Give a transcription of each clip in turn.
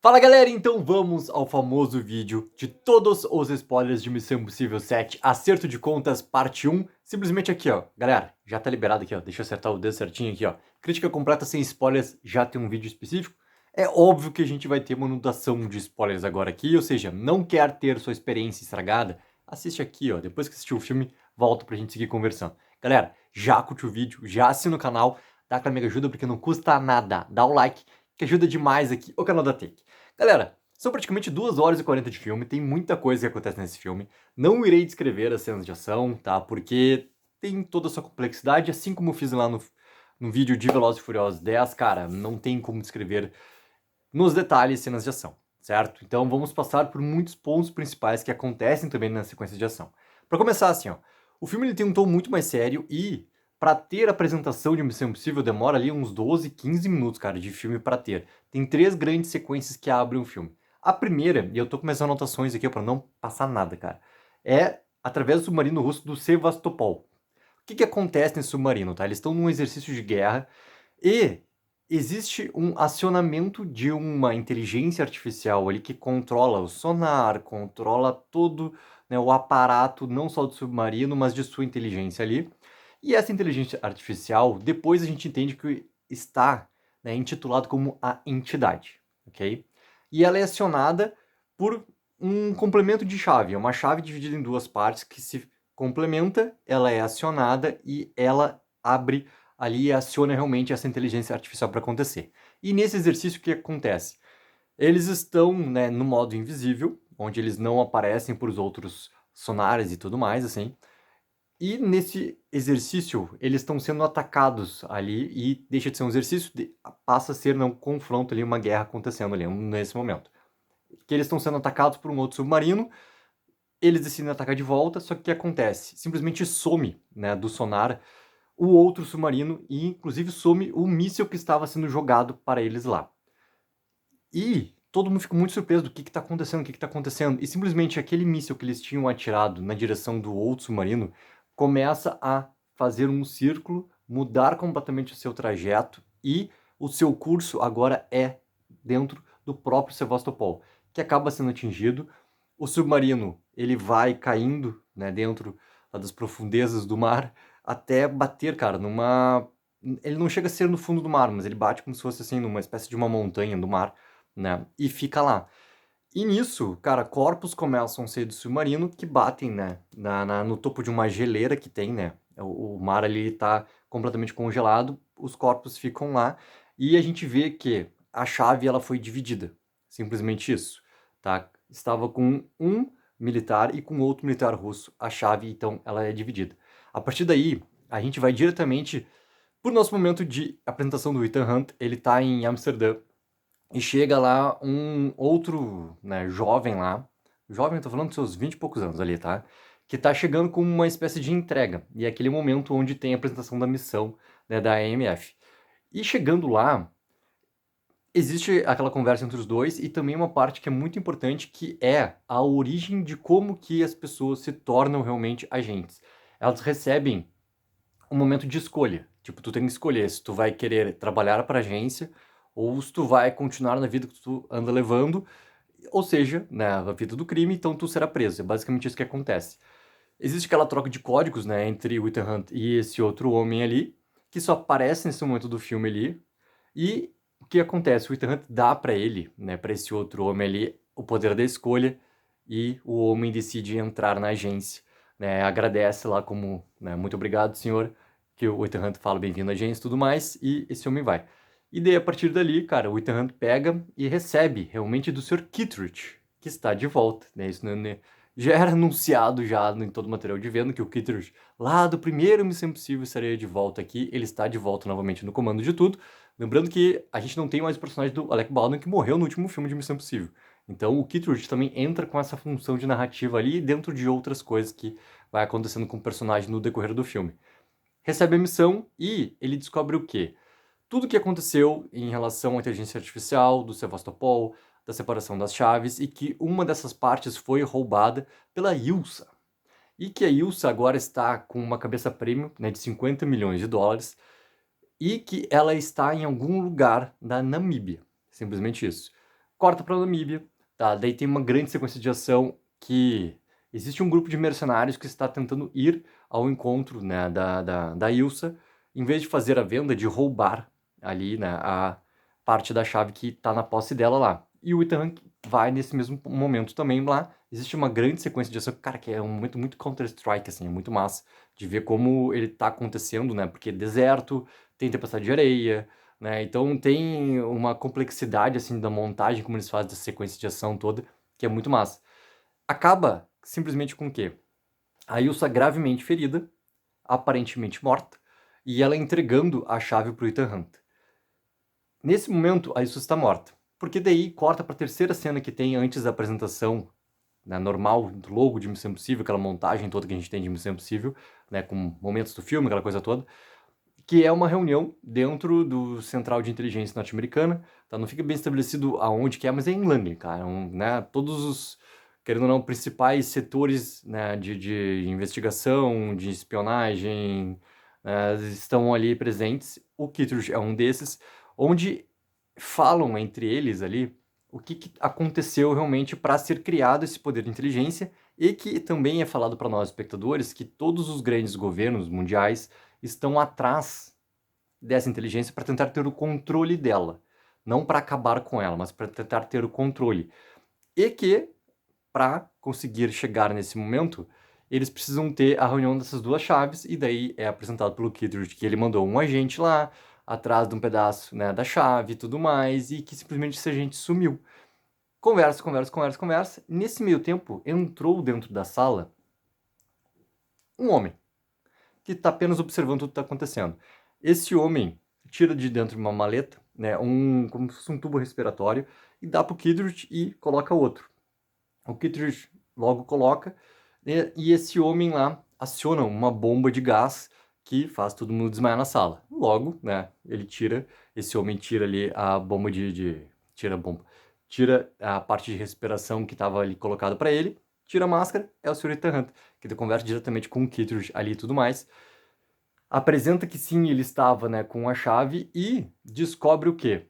Fala galera, então vamos ao famoso vídeo de todos os spoilers de Missão Impossível 7, Acerto de Contas, parte 1, simplesmente aqui ó, galera, já tá liberado aqui ó, deixa eu acertar o dedo certinho aqui ó, crítica completa sem spoilers, já tem um vídeo específico, é óbvio que a gente vai ter uma inundação de spoilers agora aqui, ou seja, não quer ter sua experiência estragada, assiste aqui ó, depois que assistir o filme, volta pra gente seguir conversando. Galera, já curte o vídeo, já assina o canal, dá aquela mega ajuda porque não custa nada, dá o like, que ajuda demais aqui o canal da Take. Galera, são praticamente 2 horas e 40 de filme, tem muita coisa que acontece nesse filme. Não irei descrever as cenas de ação, tá? Porque tem toda a sua complexidade, assim como eu fiz lá no vídeo de Velozes e Furiosos 10, cara, não tem como descrever nos detalhes cenas de ação, certo? Então vamos passar por muitos pontos principais que acontecem também na sequência de ação. Pra começar assim, ó, o filme ele tem um tom muito mais sério e pra ter a apresentação de Missão Impossível demora ali uns 12, 15 minutos, cara, de filme pra ter. Tem 3 grandes sequências que abrem o filme. A primeira, e eu tô com minhas anotações aqui pra não passar nada, cara, é através do submarino russo do Sevastopol. O que acontece nesse submarino, tá? Eles estão num exercício de guerra e existe um acionamento de uma inteligência artificial ali que controla o sonar, controla todo, né, o aparato, não só do submarino, mas de sua inteligência ali. E essa inteligência artificial, depois a gente entende que está, né, intitulado como a entidade, ok? E ela é acionada por um complemento de chave, é uma chave dividida em 2 partes que se complementa, ela é acionada e ela abre ali e aciona realmente essa inteligência artificial para acontecer. E nesse exercício o que acontece? Eles estão, né, no modo invisível, onde eles não aparecem para os outros sonares e tudo mais, assim, e nesse exercício, eles estão sendo atacados ali e deixa de ser um exercício, passa a ser um confronto ali, uma guerra acontecendo ali nesse momento. Que eles estão sendo atacados por um outro submarino, eles decidem atacar de volta, só que o que acontece? Simplesmente some, né, do sonar o outro submarino e inclusive some o míssil que estava sendo jogado para eles lá. E todo mundo fica muito surpreso do que está acontecendo, o que está acontecendo. E simplesmente aquele míssil que eles tinham atirado na direção do outro submarino começa a fazer um círculo, mudar completamente o seu trajeto e o seu curso agora é dentro do próprio Sevastopol, que acaba sendo atingido. O submarino ele vai caindo, né, dentro das profundezas do mar até bater, cara, numa... Ele não chega a ser no fundo do mar, mas ele bate como se fosse assim numa espécie de uma montanha do mar, né? E fica lá. E nisso, cara, corpos começam a sair do submarino que batem, né? No topo de uma geleira que tem, né? O mar ali tá completamente congelado, os corpos ficam lá e a gente vê que a chave ela foi dividida. Simplesmente isso, tá? Estava com um militar e com outro militar russo. A chave, então, ela é dividida. A partir daí, a gente vai diretamente pro nosso momento de apresentação do Ethan Hunt. Ele tá em Amsterdã e chega lá um outro, né, jovem lá, jovem, eu tô falando dos seus 20 e poucos anos ali, tá? Que tá chegando com uma espécie de entrega. E é aquele momento onde tem a apresentação da missão, né, da AMF. E chegando lá, existe aquela conversa entre os dois e também uma parte que é muito importante, que é a origem de como que as pessoas se tornam realmente agentes. Elas recebem um momento de escolha. Tipo, tu tem que escolher se tu vai querer trabalhar para a agência ou se tu vai continuar na vida que tu anda levando, ou seja, né, a vida do crime, então tu será preso. É basicamente isso que acontece. Existe aquela troca de códigos, né, entre o Ethan Hunt e esse outro homem ali, que só aparece nesse momento do filme ali. E o que acontece? O Ethan Hunt dá para ele, né, para esse outro homem ali, o poder da escolha e o homem decide entrar na agência, né, agradece lá como, né, muito obrigado, senhor, que o Ethan Hunt fala bem-vindo à agência e tudo mais, e esse homem vai. E daí, a partir dali, cara, o Ethan Hunt pega e recebe realmente do Sr. Kittredge, que está de volta, né, isso já era anunciado já em todo o material de venda que o Kittredge, lá do primeiro Missão Impossível, estaria de volta aqui, ele está de volta novamente no comando de tudo. Lembrando que a gente não tem mais o personagem do Alec Baldwin que morreu no último filme de Missão Impossível. Então o Kittredge também entra com essa função de narrativa ali dentro de outras coisas que vai acontecendo com o personagem no decorrer do filme. Recebe a missão e ele descobre o quê? Tudo o que aconteceu em relação à inteligência artificial, do Sevastopol, da separação das chaves e que uma dessas partes foi roubada pela Ilsa. E que a Ilsa agora está com uma cabeça premium, né, de 50 milhões de dólares e que ela está em algum lugar da Namíbia. Simplesmente isso. Corta pra Namíbia, tá? Daí tem uma grande sequência de ação que existe um grupo de mercenários que está tentando ir ao encontro, né, da Ilsa, em vez de fazer a venda, de roubar ali, né, a parte da chave que tá na posse dela lá. E o Ethan Hunt vai nesse mesmo momento também lá. Existe uma grande sequência de ação, cara, que é um momento muito Counter-Strike, assim, é muito massa de ver como ele tá acontecendo, né, porque é deserto, tem tempestade de areia, né, então tem uma complexidade, assim, da montagem, como eles fazem essa sequência de ação toda, que é muito massa. Acaba simplesmente com o quê? A Ilsa gravemente ferida, aparentemente morta, e ela entregando a chave pro Ethan Hunt. Nesse momento, a Ilsa está morta. Porque daí corta para a terceira cena que tem antes da apresentação, né, normal do logo de Missão Impossível, aquela montagem toda que a gente tem de Missão Impossível, né, com momentos do filme, aquela coisa toda, que é uma reunião dentro do Central de Inteligência Norte-Americana, tá? Não fica bem estabelecido aonde que é, mas é em Langley, cara. Né, todos os, querendo ou não, principais setores, né, de investigação, de espionagem, estão ali presentes. O Kittredge é um desses, onde falam entre eles ali o que aconteceu realmente para ser criado esse poder de inteligência e que também é falado para nós, espectadores, que todos os grandes governos mundiais estão atrás dessa inteligência para tentar ter o controle dela. Não para acabar com ela, mas para tentar ter o controle. E que, para conseguir chegar nesse momento, eles precisam ter a reunião dessas duas chaves, e daí é apresentado pelo Kittredge que ele mandou um agente lá, atrás de um pedaço, né, da chave e tudo mais, e que simplesmente esse agente sumiu. Conversa, conversa, conversa, conversa. Nesse meio tempo, entrou dentro da sala um homem que está apenas observando tudo que está acontecendo. Esse homem tira de dentro de uma maleta, né, como se fosse um tubo respiratório, e dá para o Kittredge e coloca outro. O Kittredge logo coloca, né, e esse homem lá aciona uma bomba de gás que faz todo mundo desmaiar na sala. Logo, né, esse homem tira ali a bomba tira a bomba, tira a parte de respiração que estava ali colocada para ele, tira a máscara, é o Sr. Ethan Hunt, que conversa diretamente com o Kittredge ali e tudo mais. Apresenta que sim, ele estava, né, com a chave e descobre o quê?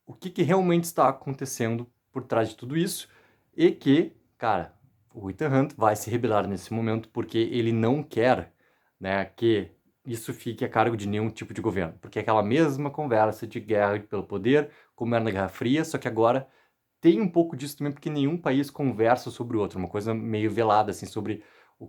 O que realmente está acontecendo por trás de tudo isso e que, cara, o Ethan Hunt vai se rebelar nesse momento porque ele não quer, né, que isso fique a cargo de nenhum tipo de governo. Porque é aquela mesma conversa de guerra pelo poder, como era na Guerra Fria, só que agora tem um pouco disso também porque nenhum país conversa sobre o outro, uma coisa meio velada, assim, sobre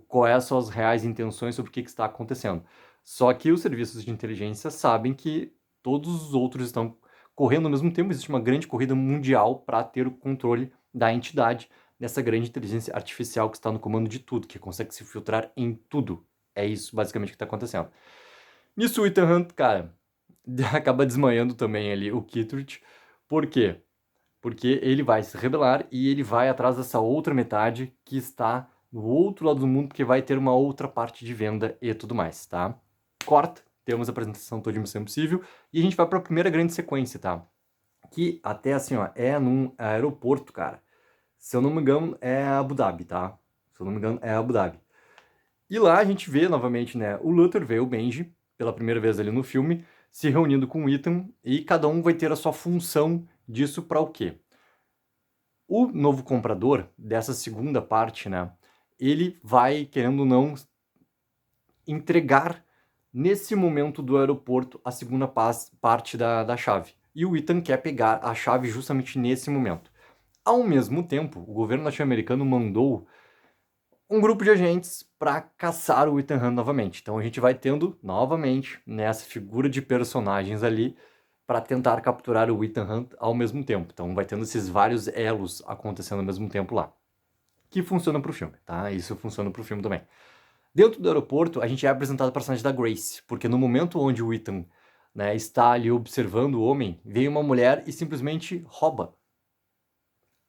quais são as reais intenções sobre o que está acontecendo. Só que os serviços de inteligência sabem que todos os outros estão correndo ao mesmo tempo, existe uma grande corrida mundial para ter o controle da entidade dessa grande inteligência artificial que está no comando de tudo, que consegue se filtrar em tudo. É isso basicamente que está acontecendo. Nisso o Ethan Hunt, cara, acaba desmanhando também ali o Kittredge. Por quê? Porque ele vai se rebelar e ele vai atrás dessa outra metade que está no outro lado do mundo, que vai ter uma outra parte de venda e tudo mais, tá? Corta, temos a apresentação toda de Missão Impossível e a gente vai para a primeira grande sequência, tá? Que até assim, ó, é num aeroporto, cara. Se eu não me engano, é Abu Dhabi, tá? Se eu não me engano, é Abu Dhabi. E lá a gente vê novamente, né, o Luther vê o Benji, pela primeira vez ali no filme, se reunindo com o Ethan, e cada um vai ter a sua função disso para o quê? O novo comprador dessa segunda parte, né, ele vai, querendo ou não, entregar nesse momento do aeroporto a segunda parte da chave. E o Ethan quer pegar a chave justamente nesse momento. Ao mesmo tempo, o governo norte-americano mandou um grupo de agentes para caçar o Ethan Hunt novamente. Então a gente vai tendo novamente nessa figura de personagens ali para tentar capturar o Ethan Hunt ao mesmo tempo. Então vai tendo esses vários elos acontecendo ao mesmo tempo lá. Que funciona pro filme, tá? Isso funciona pro filme também. Dentro do aeroporto, a gente é apresentado a personagem da Grace, porque no momento onde o Ethan, né, está ali observando o homem, vem uma mulher e simplesmente rouba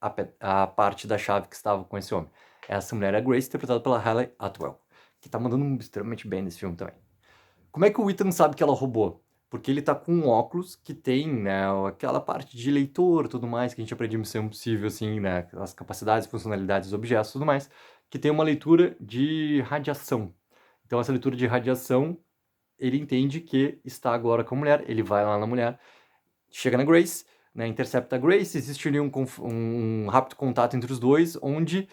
a parte da chave que estava com esse homem. Essa mulher é a Grace, interpretada pela Hayley Atwell, que tá mandando extremamente bem nesse filme também. Como é que o Ethan sabe que ela roubou? Porque ele tá com um óculos que tem, né, aquela parte de leitor e tudo mais, que a gente aprende em Missão Impossível, assim, né, as capacidades, funcionalidades, objetos e tudo mais, que tem uma leitura de radiação. Então essa leitura de radiação, ele entende que está agora com a mulher, ele vai lá na mulher, chega na Grace, né, intercepta a Grace, existe ali um rápido contato entre os dois, onde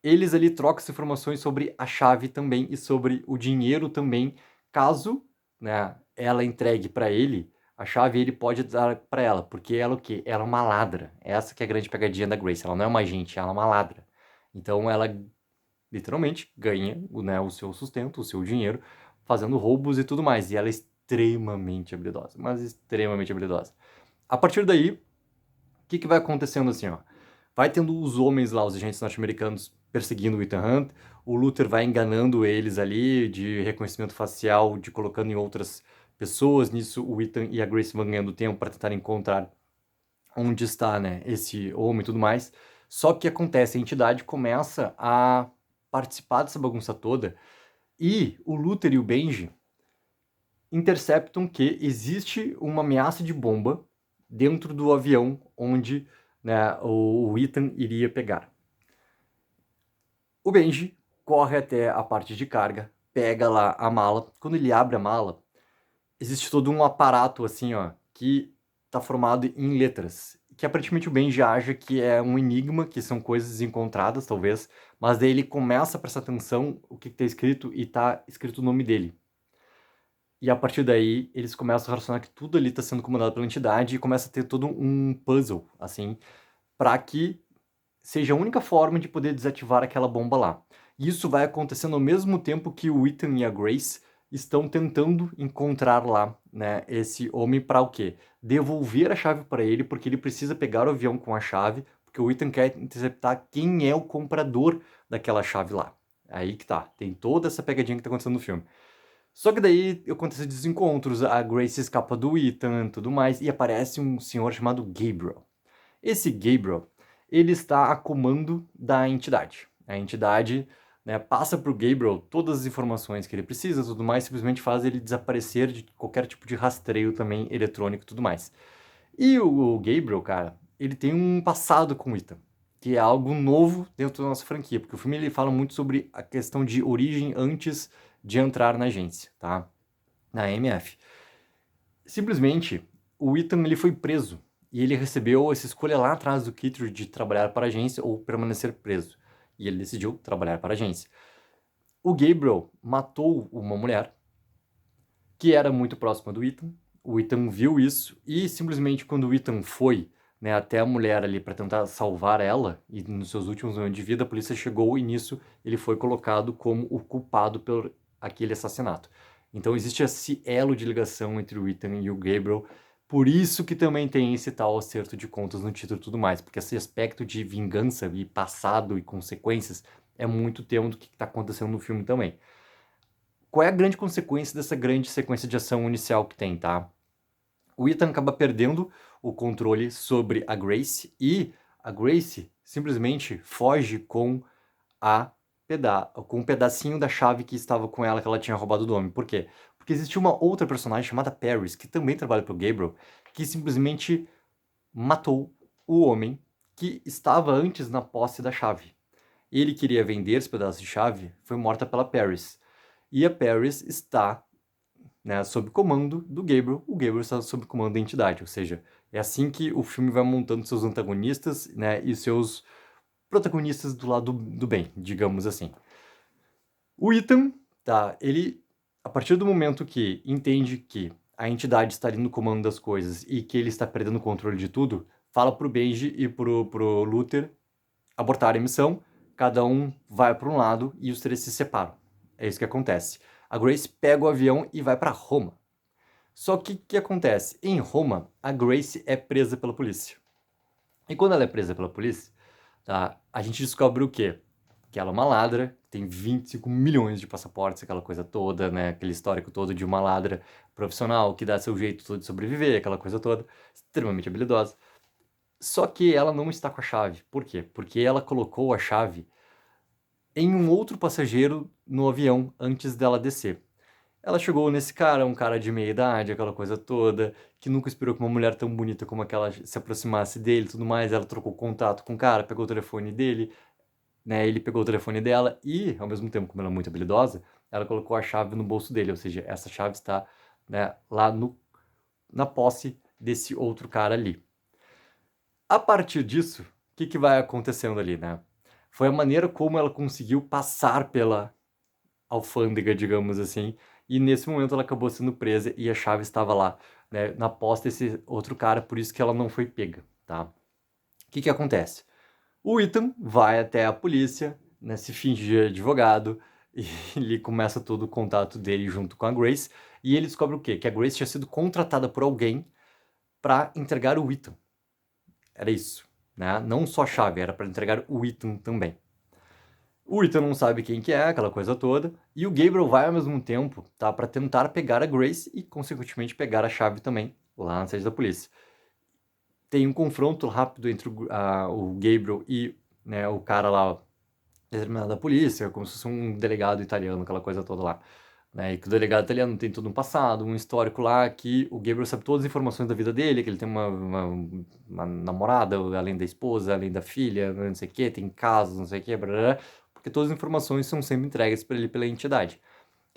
eles ali trocam as informações sobre a chave também e sobre o dinheiro também, caso, né, ela entregue para ele a chave, ele pode dar para ela, porque ela o quê? Ela é uma ladra. Essa que é a grande pegadinha da Grace, ela não é uma agente, ela é uma ladra. Então ela literalmente ganha, né, o seu sustento, o seu dinheiro, fazendo roubos e tudo mais. E ela é extremamente habilidosa, mas extremamente habilidosa. A partir daí, o que vai acontecendo assim, ó? Vai tendo os homens lá, os agentes norte-americanos perseguindo o Ethan Hunt, o Luther vai enganando eles ali de reconhecimento facial, de colocando em outras pessoas. Nisso, o Ethan e a Grace vão ganhando tempo para tentar encontrar onde está, né, esse homem e tudo mais. Só que acontece, a entidade começa a participar dessa bagunça toda e o Luther e o Benji interceptam que existe uma ameaça de bomba dentro do avião onde, né, o Ethan iria pegar. O Benji corre até a parte de carga, pega lá a mala. Quando ele abre a mala, existe todo um aparato assim, ó, que está formado em letras, que aparentemente o Benji acha que é um enigma, que são coisas encontradas, talvez, mas daí ele começa a prestar atenção o que está escrito e está escrito o nome dele. E a partir daí, eles começam a relacionar que tudo ali está sendo comandado pela entidade e começa a ter todo um puzzle, assim, para que seja a única forma de poder desativar aquela bomba lá. E isso vai acontecendo ao mesmo tempo que o Ethan e a Grace estão tentando encontrar lá, né, esse homem para o quê? Devolver a chave para ele, porque ele precisa pegar o avião com a chave, porque o Ethan quer interceptar quem é o comprador daquela chave lá. Aí que tá, tem toda essa pegadinha que tá acontecendo no filme. Só que daí acontecem desencontros, a Grace escapa do Ethan e tudo mais, e aparece um senhor chamado Gabriel. Esse Gabriel, ele está a comando da entidade. A entidade, né, passa para o Gabriel todas as informações que ele precisa e tudo mais, simplesmente faz ele desaparecer de qualquer tipo de rastreio também eletrônico e tudo mais. E o Gabriel, cara, ele tem um passado com o Ethan, que é algo novo dentro da nossa franquia, porque o filme ele fala muito sobre a questão de origem antes de entrar na agência, tá? Na AMF. Simplesmente, o Ethan ele foi preso e ele recebeu essa escolha lá atrás do Kittredge de trabalhar para a agência ou permanecer preso. E ele decidiu trabalhar para a agência. O Gabriel matou uma mulher que era muito próxima do Ethan. O Ethan viu isso e simplesmente quando o Ethan foi, né, até a mulher ali para tentar salvar ela e nos seus últimos anos de vida, a polícia chegou e nisso ele foi colocado como o culpado por aquele assassinato. Então existe esse elo de ligação entre o Ethan e o Gabriel. Por isso que também tem esse tal acerto de contas no título e tudo mais, porque esse aspecto de vingança e passado e consequências é muito tema do que está acontecendo no filme também. Qual é a grande consequência dessa grande sequência de ação inicial que tem, tá? O Ethan acaba perdendo o controle sobre a Grace e a Grace simplesmente foge com um pedacinho da chave que estava com ela, que ela tinha roubado do homem. Por quê? Porque existia uma outra personagem chamada Paris, que também trabalha pro Gabriel, que simplesmente matou o homem que estava antes na posse da chave. Ele queria vender esse pedaço de chave, foi morta pela Paris. E a Paris está, né, sob comando do Gabriel, o Gabriel está sob comando da entidade, ou seja, é assim que o filme vai montando seus antagonistas, né, e seus protagonistas do lado do bem, digamos assim. O Ethan, tá, ele, a partir do momento que entende que a entidade está ali no comando das coisas e que ele está perdendo o controle de tudo, fala pro Benji e pro Luther abortarem a missão, cada um vai para um lado e os três se separam. É isso que acontece. A Grace pega o avião e vai para Roma. Só que o que acontece? Em Roma, a Grace é presa pela polícia. E quando ela é presa pela polícia, tá, a gente descobre o quê? Que ela é uma ladra, tem 25 milhões de passaportes, aquela coisa toda, né? Aquele histórico todo de uma ladra profissional que dá seu jeito todo de sobreviver, aquela coisa toda, extremamente habilidosa. Só que ela não está com a chave. Por quê? Porque ela colocou a chave em um outro passageiro no avião antes dela descer. Ela chegou nesse cara, um cara de meia idade, aquela coisa toda, que nunca esperou que uma mulher tão bonita como aquela se aproximasse dele e tudo mais. Ela trocou contato com o cara, pegou o telefone dele, né? Ele pegou o telefone dela e, ao mesmo tempo, como ela é muito habilidosa, ela colocou a chave no bolso dele, ou seja, essa chave está, né, lá na posse desse outro cara ali. A partir disso, o que vai acontecendo ali, né? Foi a maneira como ela conseguiu passar pela alfândega, digamos assim, e nesse momento ela acabou sendo presa e a chave estava lá, né, na posse desse outro cara, por isso que ela não foi pega, tá? O que acontece? O Ethan vai até a polícia, né, se finge de advogado, e ele começa todo o contato dele junto com a Grace, e ele descobre o quê? Que a Grace tinha sido contratada por alguém para entregar o Ethan. Era isso, né? Não só a chave, era para entregar o Ethan também. O Ethan não sabe quem que é, aquela coisa toda, e o Gabriel vai ao mesmo tempo, tá, para tentar pegar a Grace e, consequentemente, pegar a chave também, lá na sede da polícia. Tem um confronto rápido entre o Gabriel e, né, o cara lá, determinado da polícia, como se fosse um delegado italiano, aquela coisa toda lá. Né, e que o delegado italiano tem todo um passado, um histórico lá, que o Gabriel sabe todas as informações da vida dele, que ele tem uma namorada, além da esposa, além da filha, não sei o que, tem casos, não sei o que, porque todas as informações são sempre entregues para ele pela entidade.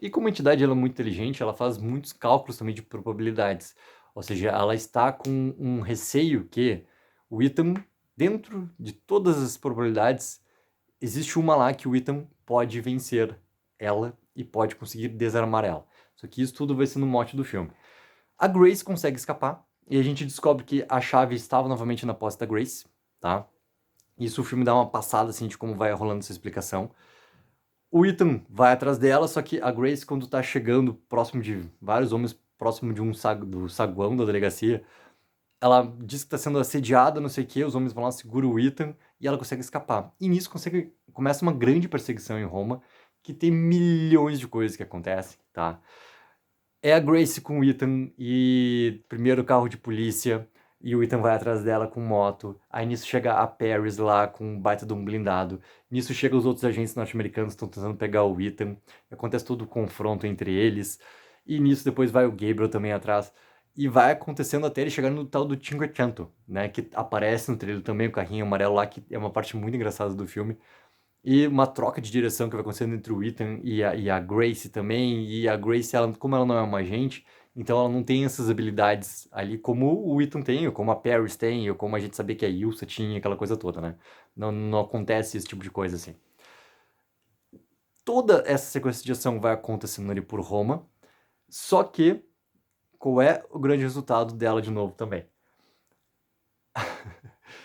E como a entidade ela é muito inteligente, ela faz muitos cálculos também de probabilidades. Ou seja, ela está com um receio que o Ethan, dentro de todas as probabilidades, existe uma lá que o Ethan pode vencer ela e pode conseguir desarmar ela. Só que isso tudo vai ser no mote do filme. A Grace consegue escapar e a gente descobre que a chave estava novamente na posse da Grace, tá? Isso o filme dá uma passada assim de como vai rolando essa explicação. O Ethan vai atrás dela, só que a Grace, quando tá chegando próximo de vários homens, próximo de do saguão da delegacia, ela diz que tá sendo assediada, não sei o que, os homens vão lá, seguram o Ethan e ela consegue escapar. E nisso começa uma grande perseguição em Roma, que tem milhões de coisas que acontecem, tá? É a Grace com o Ethan e primeiro carro de polícia, e o Ethan vai atrás dela com moto. Aí nisso chega a Paris lá com um baita de um blindado. Nisso chegam os outros agentes norte-americanos que estão tentando pegar o Ethan. Acontece todo o confronto entre eles. E nisso depois vai o Gabriel também atrás. E vai acontecendo até ele chegar no tal do Cinquecento, né? Que aparece no trailer também, o carrinho amarelo lá, que é uma parte muito engraçada do filme. E uma troca de direção que vai acontecendo entre o Ethan e a Grace também. E a Grace, ela, como ela não é uma agente, então ela não tem essas habilidades ali como o Ethan tem, ou como a Paris tem, ou como a gente sabia que a Ilsa tinha, aquela coisa toda, né? Não acontece esse tipo de coisa assim. Toda essa sequência de ação vai acontecendo ali por Roma, só que qual é o grande resultado dela de novo também?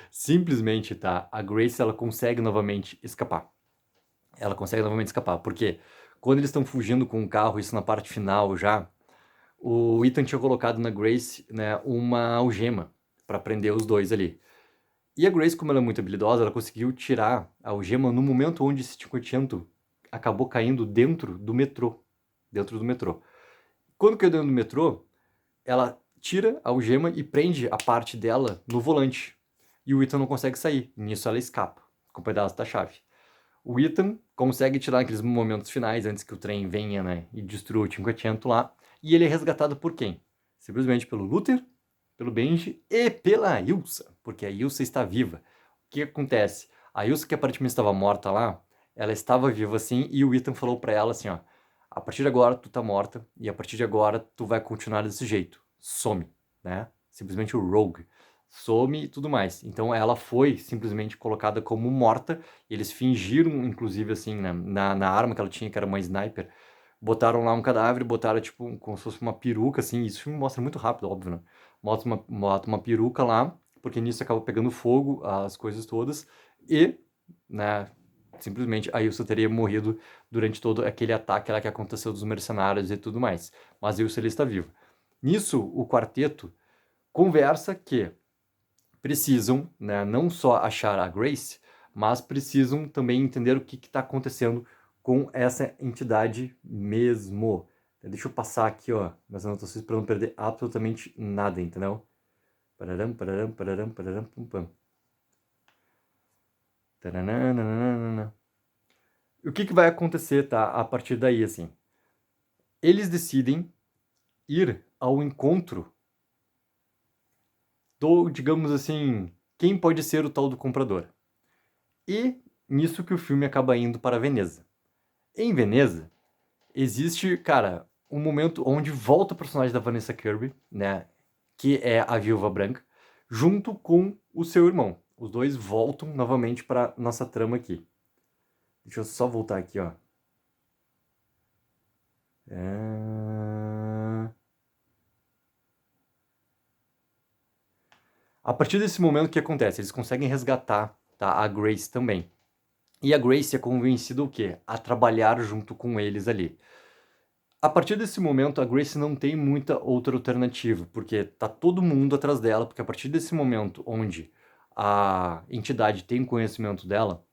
Simplesmente, tá? A Grace, ela consegue novamente escapar. Ela consegue novamente escapar, porque quando eles estão fugindo com o carro, isso na parte final já, o Ethan tinha colocado na Grace, né, uma algema para prender os dois ali. E a Grace, como ela é muito habilidosa, ela conseguiu tirar a algema no momento onde esse Cinquecento acabou caindo dentro do metrô. Dentro do metrô. Quando caiu dentro do metrô, ela tira a algema e prende a parte dela no volante. E o Ethan não consegue sair. Nisso ela escapa com o pedaço da chave. O Ethan consegue tirar aqueles momentos finais antes que o trem venha, né, e destrua o Cinquecento lá. E ele é resgatado por quem? Simplesmente pelo Luther, pelo Benji e pela Ilsa, porque a Ilsa está viva. O que acontece? A Ilsa, que aparentemente estava morta lá, ela estava viva assim, e o Ethan falou para ela assim, ó, a partir de agora tu tá morta, e a partir de agora tu vai continuar desse jeito. Some, né? Simplesmente o Rogue. Some e tudo mais. Então ela foi simplesmente colocada como morta, e eles fingiram, inclusive, assim, né, na arma que ela tinha, que era uma sniper, botaram lá um cadáver, botaram, tipo, como se fosse uma peruca, assim, isso mostra muito rápido, óbvio, né? Bota uma peruca lá, porque nisso acaba pegando fogo, as coisas todas, e, né, simplesmente a Ilsa teria morrido durante todo aquele ataque lá que aconteceu dos mercenários e tudo mais. Mas a Ilsa ele está viva. Nisso, o quarteto conversa que precisam, né, não só achar a Grace, mas precisam também entender o que está acontecendo com essa entidade mesmo. Deixa eu passar aqui, ó, nas anotações para não perder absolutamente nada, entendeu? Pararam, pararam, pararam, pararam, pum, pam. Taranana. O que vai acontecer, tá, a partir daí, assim? Eles decidem ir ao encontro do, digamos assim, quem pode ser o tal do comprador. E nisso que o filme acaba indo para Veneza. Em Veneza, existe, cara, um momento onde volta o personagem da Vanessa Kirby, né? que é a Viúva Branca, junto com o seu irmão. Os dois voltam novamente para nossa trama aqui. Deixa eu só voltar aqui, ó. A partir desse momento, o que acontece? Eles conseguem resgatar, tá, a Grace também. E a Grace é convencida o quê? A trabalhar junto com eles ali. A partir desse momento, a Grace não tem muita outra alternativa, porque tá todo mundo atrás dela, porque a partir desse momento onde a entidade tem conhecimento dela,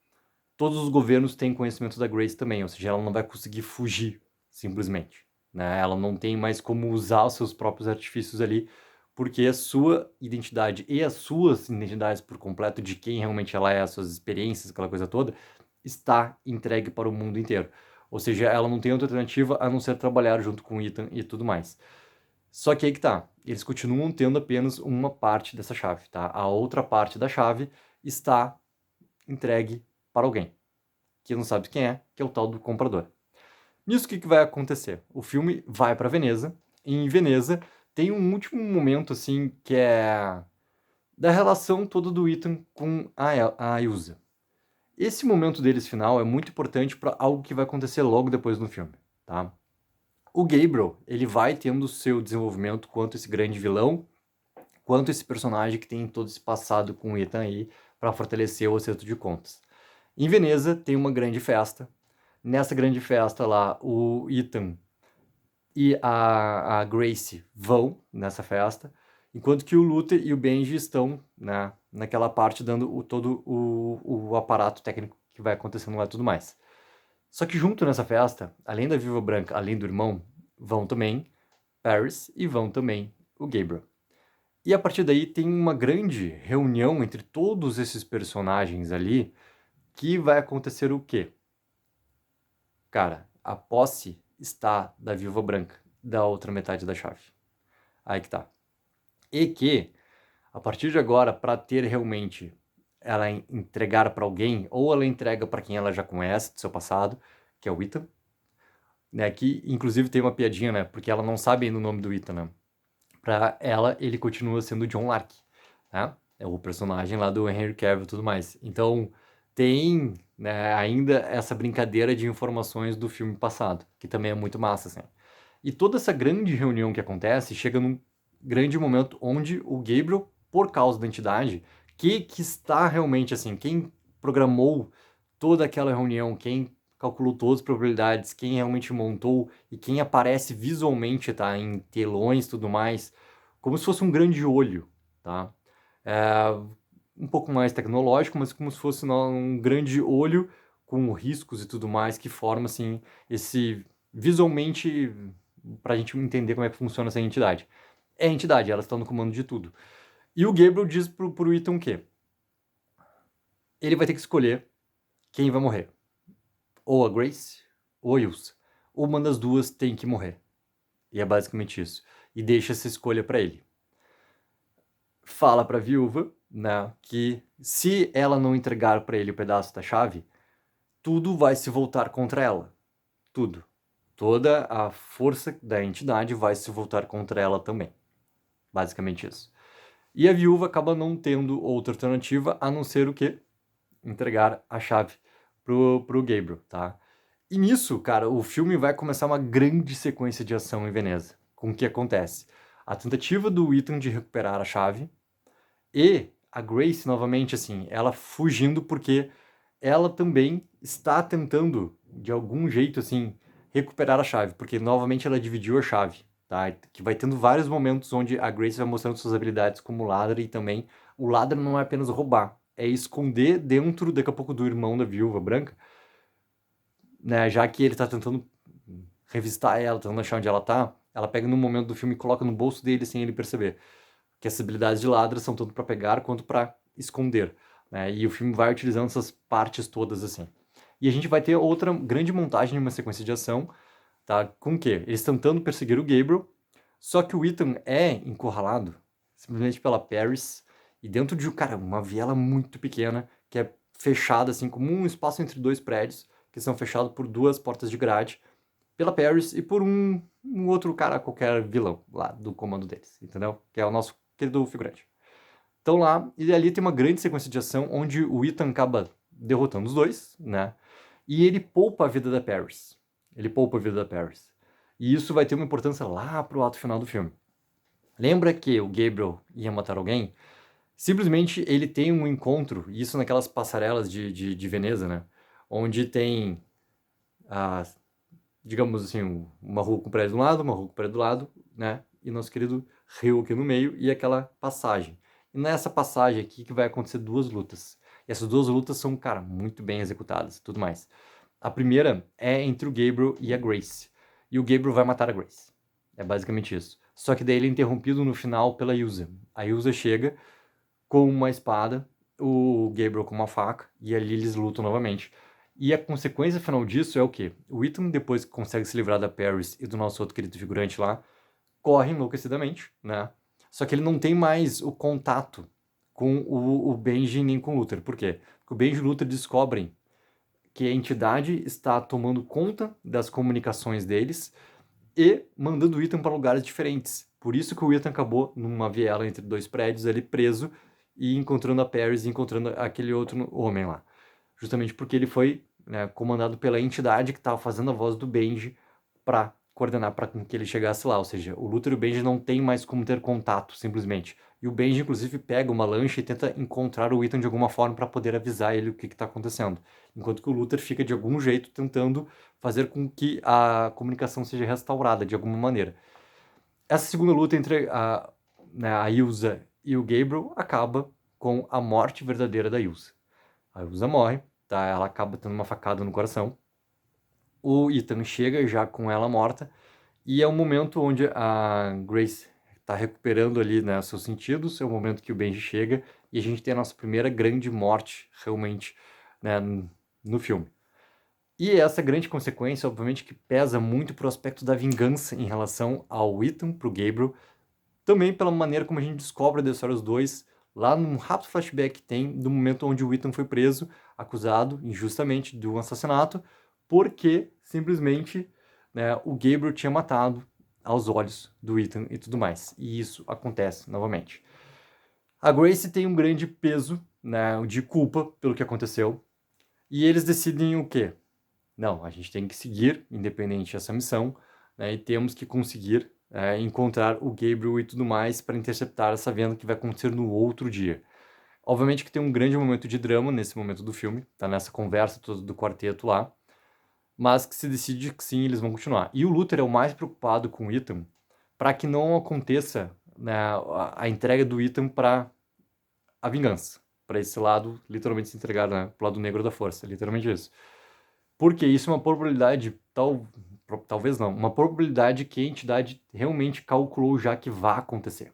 todos os governos têm conhecimento da Grace também, ou seja, ela não vai conseguir fugir, simplesmente, né? Ela não tem mais como usar os seus próprios artifícios ali, porque a sua identidade e as suas identidades por completo de quem realmente ela é, as suas experiências, aquela coisa toda, está entregue para o mundo inteiro. Ou seja, ela não tem outra alternativa a não ser trabalhar junto com o Ethan e tudo mais. Só que aí que tá, eles continuam tendo apenas uma parte dessa chave, tá? A outra parte da chave está entregue para alguém, que não sabe quem é, que é o tal do comprador. Nisso, o que vai acontecer? O filme vai para Veneza, e em Veneza tem um último momento, assim, que é da relação toda do Ethan com a Ilsa. Esse momento deles final é muito importante para algo que vai acontecer logo depois no filme, tá? O Gabriel, ele vai tendo o seu desenvolvimento quanto esse grande vilão, quanto esse personagem que tem todo esse passado com o Ethan aí para fortalecer o acerto de contas. Em Veneza tem uma grande festa. Nessa grande festa lá, o Ethan e a Grace vão nessa festa, enquanto que o Luther e o Benji estão, né, naquela parte dando todo o aparato técnico que vai acontecendo lá e tudo mais. Só que junto nessa festa, além da Viúva Branca, além do irmão, vão também Paris e vão também o Gabriel. E a partir daí tem uma grande reunião entre todos esses personagens ali, que vai acontecer o quê? Cara, a posse está da Viúva Branca, da outra metade da chave. Aí que tá. E que, a partir de agora, para ter realmente ela entregar para alguém, ou ela entrega para quem ela já conhece do seu passado, que é o Ethan, né, que inclusive tem uma piadinha, né, porque ela não sabe ainda o nome do Ethan, né. Pra ela, ele continua sendo John Lark, né, é o personagem lá do Henry Cavill e tudo mais. Então, tem, né, ainda essa brincadeira de informações do filme passado, que também é muito massa, assim. E toda essa grande reunião que acontece chega num grande momento onde o Gabriel, por causa da entidade, que está realmente assim, quem programou toda aquela reunião, quem calculou todas as probabilidades, quem realmente montou e quem aparece visualmente, tá, em telões e tudo mais, como se fosse um grande olho, tá? É um pouco mais tecnológico, mas como se fosse um grande olho com riscos e tudo mais que forma assim esse visualmente para a gente entender como é que funciona essa entidade. É a entidade, ela está no comando de tudo. E o Gabriel diz pro Ethan que ele vai ter que escolher quem vai morrer. Ou a Grace, ou a Ilsa. Uma das duas tem que morrer. E é basicamente isso. E deixa essa escolha para ele. Fala pra viúva, né, que se ela não entregar para ele o pedaço da chave, tudo vai se voltar contra ela. Tudo. Toda a força da entidade vai se voltar contra ela também. Basicamente isso. E a viúva acaba não tendo outra alternativa a não ser o quê? Entregar a chave pro Gabriel, tá? E nisso, cara, o filme vai começar uma grande sequência de ação em Veneza. Com o que acontece? A tentativa do Ethan de recuperar a chave e a Grace, novamente, assim, ela fugindo porque ela também está tentando, de algum jeito, assim, recuperar a chave, porque novamente ela dividiu a chave, tá? Que vai tendo vários momentos onde a Grace vai mostrando suas habilidades como ladra e também o ladra não é apenas roubar, é esconder dentro, daqui a pouco, do irmão da Viúva Branca, né? Já que ele tá tentando revistar ela, tentando achar onde ela tá, ela pega no momento do filme e coloca no bolso dele sem ele perceber. Que essas habilidades de ladra são tanto para pegar quanto para esconder, né? E o filme vai utilizando essas partes todas assim. E a gente vai ter outra grande montagem de uma sequência de ação, tá? Com o quê? Eles tentando perseguir o Gabriel, só que o Ethan é encurralado simplesmente pela Paris e dentro de, cara, uma viela muito pequena que é fechada assim como um espaço entre dois prédios que são fechados por duas portas de grade pela Paris e por um outro cara, qualquer vilão lá do comando deles, entendeu? Que é o nosso querido figurante. Então lá, e ali tem uma grande sequência de ação onde o Ethan acaba derrotando os dois, né? E ele poupa a vida da Paris. Ele poupa a vida da Paris. E isso vai ter uma importância lá pro ato final do filme. Lembra que o Gabriel ia matar alguém? Simplesmente ele tem um encontro, isso naquelas passarelas de Veneza, né? Onde tem, digamos assim, uma rua com prédio de um lado, uma rua com prédio do lado, né? E nosso querido rio aqui no meio e aquela passagem. E nessa passagem aqui que vai acontecer duas lutas. E essas duas lutas são, cara, muito bem executadas e tudo mais. A primeira é entre o Gabriel e a Grace. E o Gabriel vai matar a Grace. É basicamente isso. Só que daí ele é interrompido no final pela Ilsa. A Ilsa chega com uma espada, o Gabriel com uma faca, e ali eles lutam novamente. E a consequência final disso é o quê? O Ethan, depois que consegue se livrar da Paris e do nosso outro querido figurante lá, corre enlouquecidamente, né? Só que ele não tem mais o contato com o Benji nem com o Luther. Por quê? Porque o Benji e o Luther descobrem que a entidade está tomando conta das comunicações deles e mandando o Ethan para lugares diferentes. Por isso que o Ethan acabou numa viela entre dois prédios ali preso e encontrando a Paris e encontrando aquele outro homem lá. Justamente porque ele foi, né, comandado pela entidade que estava fazendo a voz do Benji para coordenar para que ele chegasse lá. Ou seja, o Luther e o Benji não tem mais como ter contato, simplesmente. E o Benji, inclusive, pega uma lancha e tenta encontrar o Ethan de alguma forma para poder avisar ele o que está acontecendo. Enquanto que o Luther fica, de algum jeito, tentando fazer com que a comunicação seja restaurada de alguma maneira. Essa segunda luta entre né, a Ilsa e o Gabriel acaba com a morte verdadeira da Ilsa. A Ilsa morre, tá? Ela acaba tendo uma facada no coração. O Ethan chega já com ela morta e é um momento onde a Grace está recuperando ali, né, seus sentidos. É o momento que o Benji chega e a gente tem a nossa primeira grande morte realmente, né, no filme. E essa grande consequência, obviamente, que pesa muito pro aspecto da vingança em relação ao Ethan, pro Gabriel, também pela maneira como a gente descobre da história dos dois, lá num rápido flashback que tem do momento onde o Ethan foi preso, acusado injustamente de um assassinato, porque simplesmente, né, o Gabriel tinha matado aos olhos do Ethan e tudo mais. E isso acontece novamente. A Grace tem um grande peso, né, de culpa pelo que aconteceu, e eles decidem o quê? Não, a gente tem que seguir, independente dessa missão, né, e temos que conseguir encontrar o Gabriel e tudo mais para interceptar essa venda que vai acontecer no outro dia. Obviamente que tem um grande momento de drama nesse momento do filme, tá nessa conversa toda do quarteto lá, mas que se decide que sim, eles vão continuar. E o Luther é o mais preocupado com o Ethan para que não aconteça, né, a entrega do Ethan para a vingança, para esse lado, literalmente se entregar, né, pro lado negro da força, literalmente isso. Porque isso é uma probabilidade, talvez não, uma probabilidade que a entidade realmente calculou já que vai acontecer.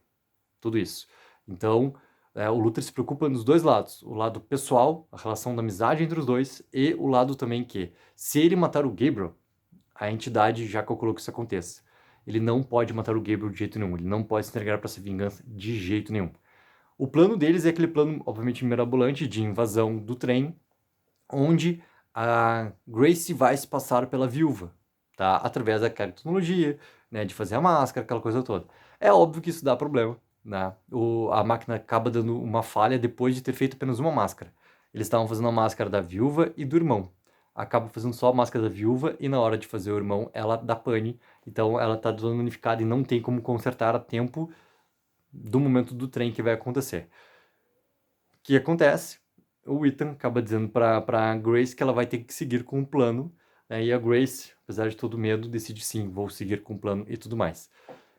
Tudo isso. Então, o Luther se preocupa nos dois lados. O lado pessoal, a relação da amizade entre os dois, e o lado também que, se ele matar o Gabriel, a entidade já calculou que isso aconteça. Ele não pode matar o Gabriel de jeito nenhum. Ele não pode se entregar para essa vingança de jeito nenhum. O plano deles é aquele plano, obviamente, mirabolante de invasão do trem, onde a Grace vai se passar pela viúva, tá? Através daquela tecnologia, né, de fazer a máscara, aquela coisa toda. É óbvio que isso dá problema, né? A máquina acaba dando uma falha depois de ter feito apenas uma máscara. Eles estavam fazendo a máscara da viúva e do irmão. Acaba fazendo só a máscara da viúva e na hora de fazer o irmão, ela dá pane. Então ela tá danificada e não tem como consertar a tempo do momento do trem que vai acontecer. O que acontece? O Ethan acaba dizendo pra Grace que ela vai ter que seguir com o plano, né? E a Grace, apesar de todo medo, decide sim, vou seguir com o plano e tudo mais.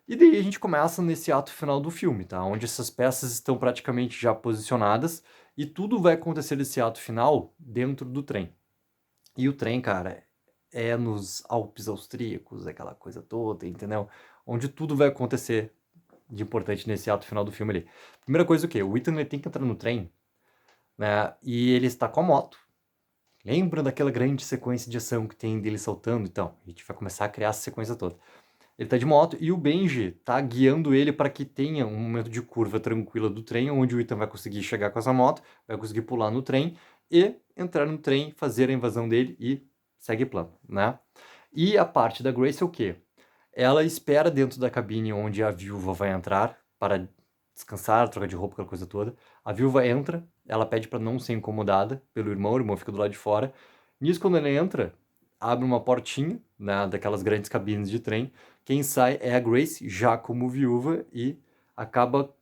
E daí a gente começa nesse ato final do filme, tá? Onde essas peças estão praticamente já posicionadas e tudo vai acontecer nesse ato final dentro do trem. E o trem, cara, é nos Alpes austríacos, aquela coisa toda, entendeu? Onde tudo vai acontecer de importante nesse ato final do filme ali. Primeira coisa o quê? O Ethan ele tem que entrar no trem, né? E ele está com a moto. Lembra daquela grande sequência de ação que tem dele saltando? Então, a gente vai começar a criar essa sequência toda. Ele tá de moto e o Benji tá guiando ele para que tenha um momento de curva tranquila do trem, onde o Ethan vai conseguir chegar com essa moto, vai conseguir pular no trem e entrar no trem, fazer a invasão dele e segue plano, né? E a parte da Grace é o quê? Ela espera dentro da cabine onde a viúva vai entrar para descansar, trocar de roupa, aquela coisa toda. A viúva entra, ela pede para não ser incomodada pelo irmão, o irmão fica do lado de fora. Nisso, quando ele entra, abre uma portinha, né, daquelas grandes cabines de trem. Quem sai é a Grace, já como viúva, e acaba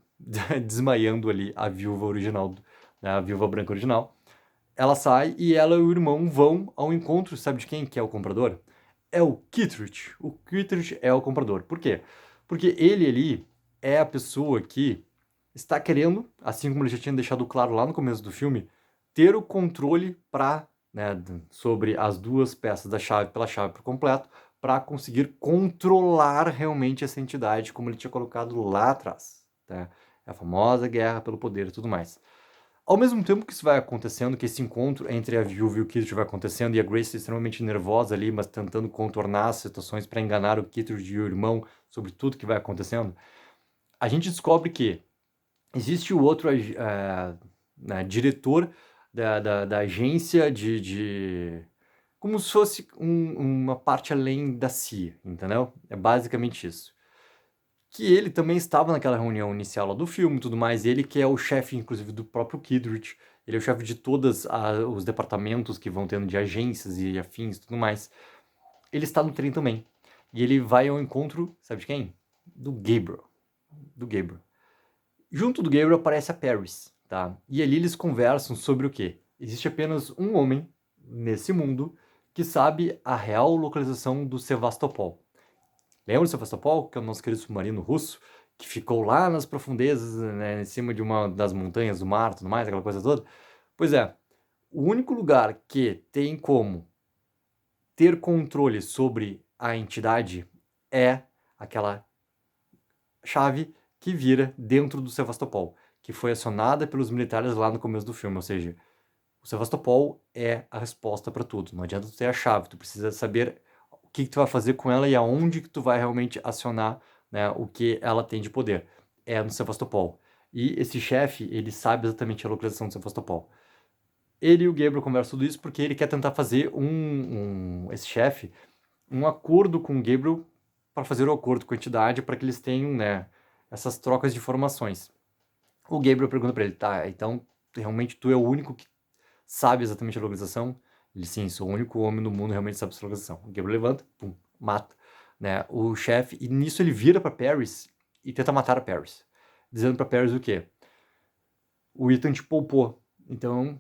desmaiando ali a viúva original, né, a viúva branca original. Ela sai e ela e o irmão vão ao encontro, sabe de quem que é o comprador? É o Kittredge. O Kittredge é o comprador. Por quê? Porque ele ali é a pessoa que está querendo, assim como ele já tinha deixado claro lá no começo do filme, ter o controle para, né, sobre as duas peças da chave pela chave por completo, para conseguir controlar realmente essa entidade, como ele tinha colocado lá atrás. Tá? É a famosa guerra pelo poder e tudo mais. Ao mesmo tempo que isso vai acontecendo, que esse encontro entre a viúva e o Kittredge vai acontecendo, e a Grace extremamente nervosa ali, mas tentando contornar as situações para enganar o Kittredge e o irmão sobre tudo que vai acontecendo, a gente descobre que existe o outro né, diretor da agência como se fosse uma parte além da CIA, entendeu? É basicamente isso. Que ele também estava naquela reunião inicial lá do filme e tudo mais, ele que é o chefe, inclusive, do próprio Kittredge, ele é o chefe de todos os departamentos que vão tendo de agências e afins e tudo mais. Ele está no trem também. E ele vai ao encontro, sabe de quem? Do Gabriel. Do Gabriel. Junto do Gabriel aparece a Paris, tá? E ali eles conversam sobre o quê? Existe apenas um homem nesse mundo que sabe a real localização do Sevastopol. Lembra do Sevastopol, que é o nosso querido submarino russo, que ficou lá nas profundezas, né, em cima de uma das montanhas do mar, tudo mais, aquela coisa toda? Pois é, o único lugar que tem como ter controle sobre a entidade é aquela chave que vira dentro do Sevastopol, que foi acionada pelos militares lá no começo do filme, ou seja, o Sevastopol é a resposta para tudo. Não adianta tu ter a chave, tu precisa saber o que tu vai fazer com ela e aonde que tu vai realmente acionar, né, o que ela tem de poder. É no Sevastopol. E esse chefe, ele sabe exatamente a localização do Sevastopol. Ele e o Gabriel conversam tudo isso porque ele quer tentar fazer esse chefe, um acordo com o Gabriel para fazer o acordo com a entidade para que eles tenham, né, essas trocas de informações. O Gabriel pergunta para ele, tá, então realmente tu é o único que sabe exatamente a localização? Ele, sim, sou o único homem no mundo que realmente sabe essa localização. O Gabriel levanta, pum, mata, né, o chefe, e nisso ele vira para Paris e tenta matar a Paris, dizendo para Paris o quê? O Ethan te poupou, então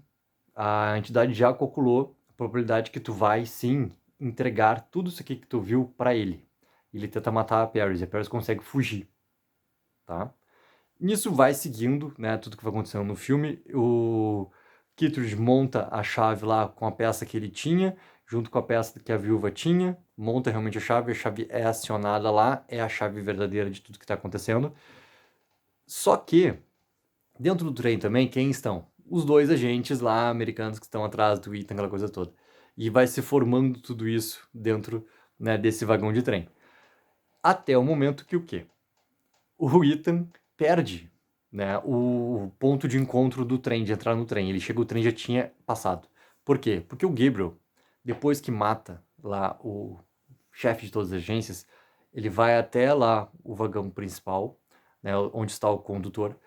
a entidade já calculou a probabilidade que tu vai, sim, entregar tudo isso aqui que tu viu para ele. Ele tenta matar a Paris e a Paris consegue fugir, tá? Nisso vai seguindo, né, tudo que vai acontecendo no filme. O Kittredge monta a chave lá com a peça que ele tinha, junto com a peça que a viúva tinha, monta realmente a chave é acionada lá, é a chave verdadeira de tudo que está acontecendo. Só que, dentro do trem também, quem estão? Os dois agentes lá, americanos, que estão atrás do Ethan, aquela coisa toda. E vai se formando tudo isso dentro, né, desse vagão de trem. Até o momento que o quê? O Ethan perde, né, o ponto de encontro do trem, de entrar no trem. Ele chega, o trem já tinha passado. Por quê? Porque o Gabriel, depois que mata lá o chefe de todas as agências, ele vai até lá o vagão principal, né, onde está o condutor,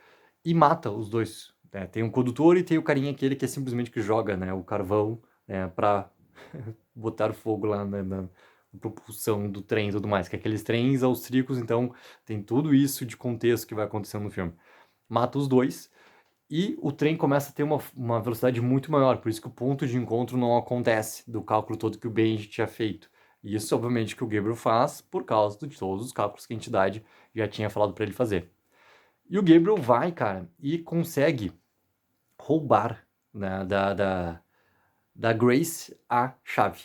e mata os dois. Né? Tem um condutor e tem o carinha aquele que é simplesmente que joga, né, o carvão, né, para botar fogo lá na propulsão do trem e tudo mais, que é aqueles trens austríacos, então tem tudo isso de contexto que vai acontecendo no filme. Mata os dois e o trem começa a ter uma velocidade muito maior, por isso que o ponto de encontro não acontece do cálculo todo que o Benji tinha feito. E isso, obviamente, que o Gabriel faz por causa de todos os cálculos que a entidade já tinha falado para ele fazer. E o Gabriel vai, cara, e consegue roubar, né, da Grace a chave.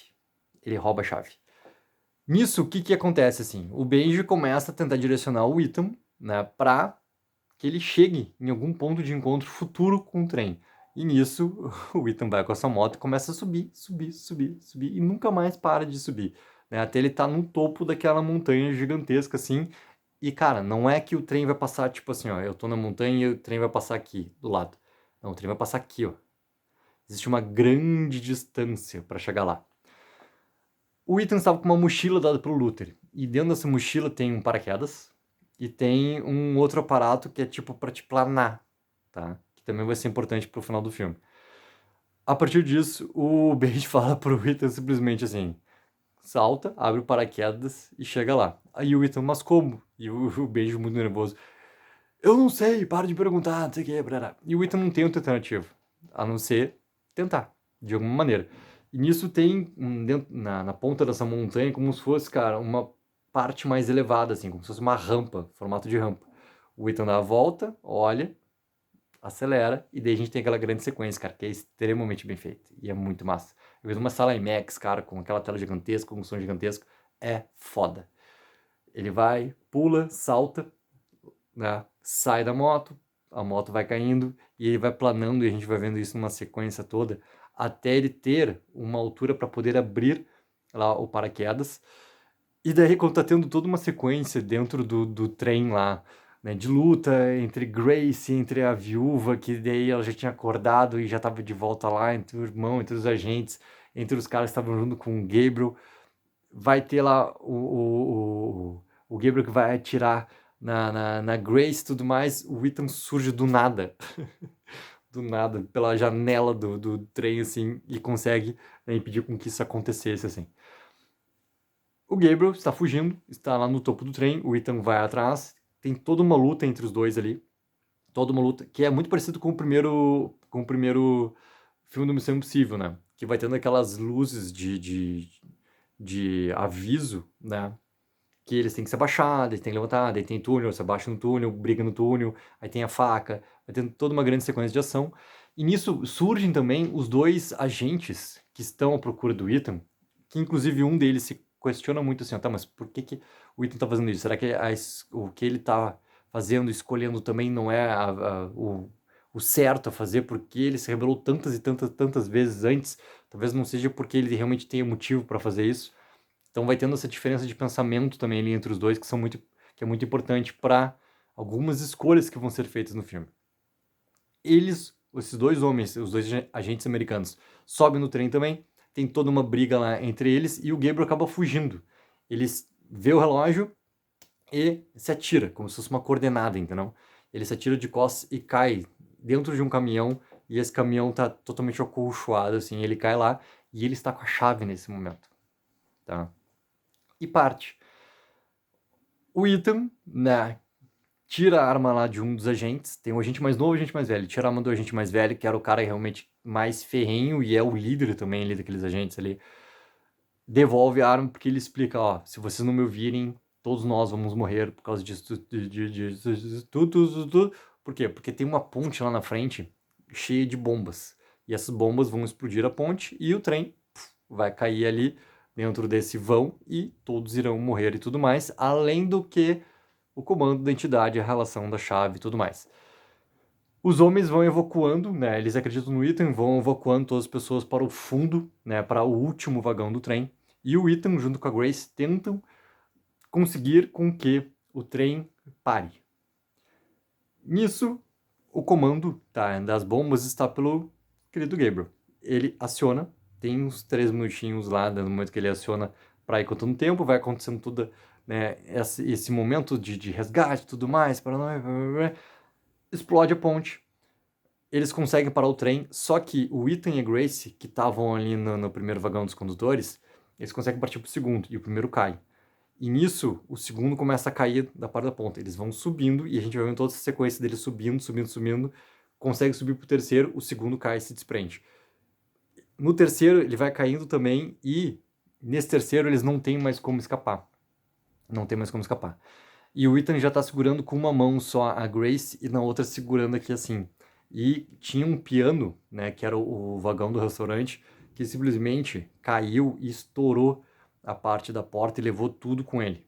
Ele rouba a chave. Nisso, o que acontece, assim? O Benji começa a tentar direcionar o Ethan, né, pra que ele chegue em algum ponto de encontro futuro com o trem. E nisso, o Ethan vai com essa moto e começa a subir, subir, subir, subir, e nunca mais para de subir, né, até ele tá no topo daquela montanha gigantesca, assim, e, cara, não é que o trem vai passar, tipo assim, ó, eu tô na montanha e o trem vai passar aqui, do lado. Não, o trem vai passar aqui, ó. Existe uma grande distância para chegar lá. O Ethan estava com uma mochila dada pelo Luther. E dentro dessa mochila tem um paraquedas e tem um outro aparato que é tipo para te planar, tá? Que também vai ser importante pro final do filme. A partir disso, o Bate fala pro Ethan simplesmente assim: salta, abre o paraquedas e chega lá. Aí o Ethan, mas como? E o Bate muito nervoso: eu não sei, para de perguntar, não sei o que, brará. E o Ethan não tem outra alternativa, a não ser tentar, de alguma maneira. E nisso tem, na ponta dessa montanha, como se fosse, cara, uma parte mais elevada, assim, como se fosse uma rampa, formato de rampa. O Ethan dá a volta, olha, acelera, e daí a gente tem aquela grande sequência, cara, que é extremamente bem feita. E é muito massa. Eu vi numa sala IMAX, cara, com aquela tela gigantesca, com um som gigantesco, é foda. Ele vai, pula, salta, né? Sai da moto, a moto vai caindo e ele vai planando e a gente vai vendo isso numa sequência toda até ele ter uma altura para poder abrir lá o paraquedas. E daí quando tá tendo toda uma sequência dentro do trem lá, né, de luta entre Grace, entre a viúva, que daí ela já tinha acordado e já tava de volta lá, entre o irmão, entre os agentes, entre os caras que estavam junto com o Gabriel, vai ter lá o Gabriel que vai atirar na Grace e tudo mais, o Ethan surge do nada. Do nada, pela janela do trem, assim, e consegue, né, impedir com que isso acontecesse, assim. O Gabriel está fugindo, está lá no topo do trem, o Ethan vai atrás, tem toda uma luta entre os dois ali, toda uma luta, que é muito parecido com o primeiro filme do Missão Impossível, né? Que vai tendo aquelas luzes de aviso, né? Que eles têm que se abaixar, eles têm que levantar, daí tem túnel, se abaixa no túnel, briga no túnel, aí tem a faca, vai tendo toda uma grande sequência de ação. E nisso surgem também os dois agentes que estão à procura do Ethan, que inclusive um deles se questiona muito assim, ó, tá, mas por que o Ethan tá fazendo isso? Será que o que ele tá fazendo, escolhendo também não é o certo a fazer, porque ele se rebelou tantas e tantas vezes antes? Talvez não seja porque ele realmente tenha motivo para fazer isso. Então vai tendo essa diferença de pensamento também ali entre os dois, que é muito importante para algumas escolhas que vão ser feitas no filme. Esses dois homens, os dois agentes americanos, sobem no trem também, tem toda uma briga lá entre eles e o Gabriel acaba fugindo. Eles vê o relógio e se atira, como se fosse uma coordenada, entendeu? Ele se atira de costas e cai dentro de um caminhão e esse caminhão tá totalmente acolchoado, assim, ele cai lá e ele está com a chave nesse momento, tá? E parte. O Ethan, né, tira a arma lá de um dos agentes. Tem um agente mais novo e um agente mais velho. Tira a arma do agente mais velho, que era o cara realmente mais ferrenho e é o líder também ali daqueles agentes ali. Devolve a arma porque ele explica, ó, se vocês não me ouvirem, todos nós vamos morrer por causa disso. Tudo. Por quê? Porque tem uma ponte lá na frente cheia de bombas. E essas bombas vão explodir a ponte e o trem vai cair ali dentro desse vão e todos irão morrer e tudo mais, além do que o comando da entidade, a relação da chave e tudo mais. Os homens vão evacuando, né? Eles acreditam no Ethan, vão evacuando todas as pessoas para o fundo, né? Para o último vagão do trem. E o Ethan, junto com a Grace, tentam conseguir com que o trem pare. Nisso, o comando, tá, das bombas está pelo querido Gabriel. Ele aciona, tem uns 3 minutinhos lá, no momento que ele aciona para ir contando o tempo, vai acontecendo tudo, né, esse momento de resgate e tudo mais, explode a ponte. Eles conseguem parar o trem, só que o Ethan e a Grace, que estavam ali no primeiro vagão dos condutores, eles conseguem partir pro segundo, e o primeiro cai. E nisso, o segundo começa a cair da parte da ponta. Eles vão subindo, e a gente vai vendo toda essa sequência deles subindo, consegue subir pro terceiro, o segundo cai e se desprende. No terceiro, ele vai caindo também, e nesse terceiro eles não têm mais como escapar. Não tem mais como escapar. E o Ethan já tá segurando com uma mão só a Grace, e na outra segurando aqui assim. E tinha um piano, né, que era o vagão do restaurante, que simplesmente caiu e estourou a parte da porta e levou tudo com ele.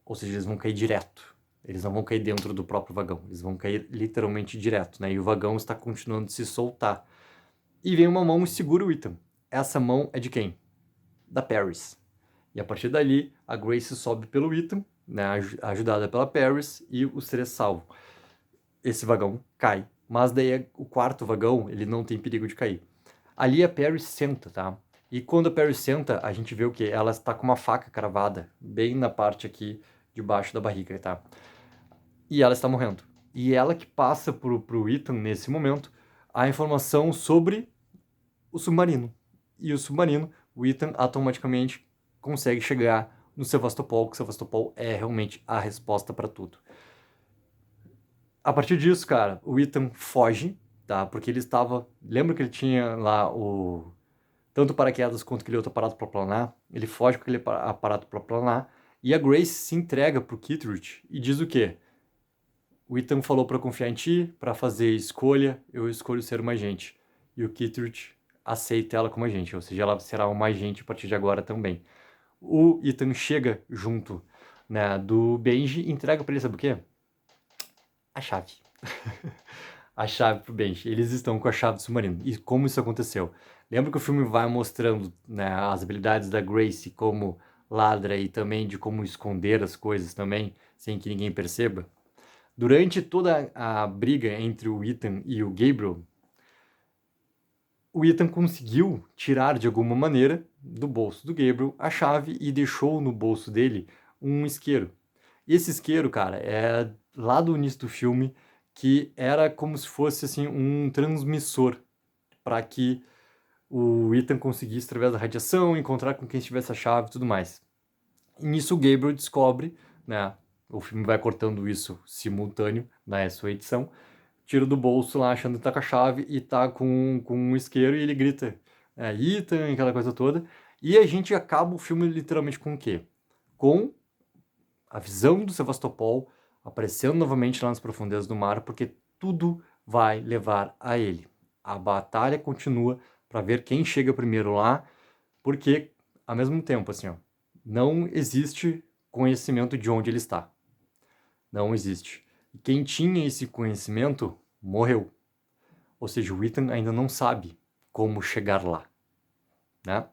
Ou seja, eles vão cair direto. Eles não vão cair dentro do próprio vagão. Eles vão cair literalmente direto, né? E o vagão está continuando a se soltar. E vem uma mão e segura o Ethan. Essa mão é de quem? Da Paris. E a partir dali, a Grace sobe pelo Ethan, né, ajudada pela Paris, e os três salvam. Esse vagão cai. Mas daí o quarto vagão, ele não tem perigo de cair. Ali a Paris senta, tá? E quando a Perry senta, a gente vê o quê? Ela está com uma faca cravada, bem na parte aqui debaixo da barriga, tá? E ela está morrendo. E ela que passa pro Ethan, nesse momento, a informação sobre o submarino. E o submarino, o Ethan automaticamente consegue chegar no Sevastopol, que Sevastopol é realmente a resposta para tudo. A partir disso, cara, o Ethan foge, tá? Porque ele estava... Lembra que ele tinha lá o... Tanto o paraquedas quanto aquele outro aparato para planar. Ele foge com aquele aparato para planar. E a Grace se entrega pro Kittredge e diz o quê? O Ethan falou para confiar em ti, para fazer escolha, eu escolho ser uma agente. E o Kittredge aceita ela como agente, ou seja, ela será uma agente a partir de agora também. O Ethan chega junto, né, do Benji e entrega para ele, sabe o quê? A chave. A chave pro Benji. Eles estão com a chave do submarino. E como isso aconteceu? Lembra que o filme vai mostrando, né, as habilidades da Grace como ladra e também de como esconder as coisas também, sem que ninguém perceba? Durante toda a briga entre o Ethan e o Gabriel, o Ethan conseguiu tirar de alguma maneira do bolso do Gabriel a chave e deixou no bolso dele um isqueiro. E esse isqueiro, cara, é lá do início do filme que era como se fosse assim um transmissor para que o Ethan conseguisse, através da radiação, encontrar com quem estivesse a chave e tudo mais. E nisso o Gabriel descobre, né? O filme vai cortando isso simultâneo na sua edição. Tira do bolso lá, achando que tá com a chave e tá com um isqueiro e ele grita, Ethan, aquela coisa toda. E a gente acaba o filme literalmente com o quê? Com a visão do Sevastopol aparecendo novamente lá nas profundezas do mar, porque tudo vai levar a ele. A batalha continua para ver quem chega primeiro lá, porque, ao mesmo tempo, assim, ó, não existe conhecimento de onde ele está. Não existe. E quem tinha esse conhecimento morreu. Ou seja, o Ethan ainda não sabe como chegar lá, né?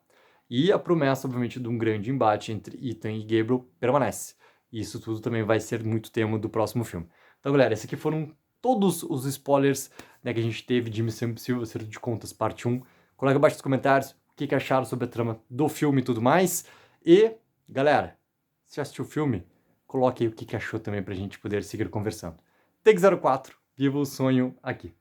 E a promessa, obviamente, de um grande embate entre Ethan e Gabriel permanece. E isso tudo também vai ser muito tema do próximo filme. Então, galera, esses aqui foram todos os spoilers, né, que a gente teve de Missão Impossível Acerto de Contas, parte 1. Coloque abaixo nos comentários o que acharam sobre a trama do filme e tudo mais. E, galera, se assistiu o filme, coloque aí o que achou também pra gente poder seguir conversando. Take 04, viva o sonho aqui.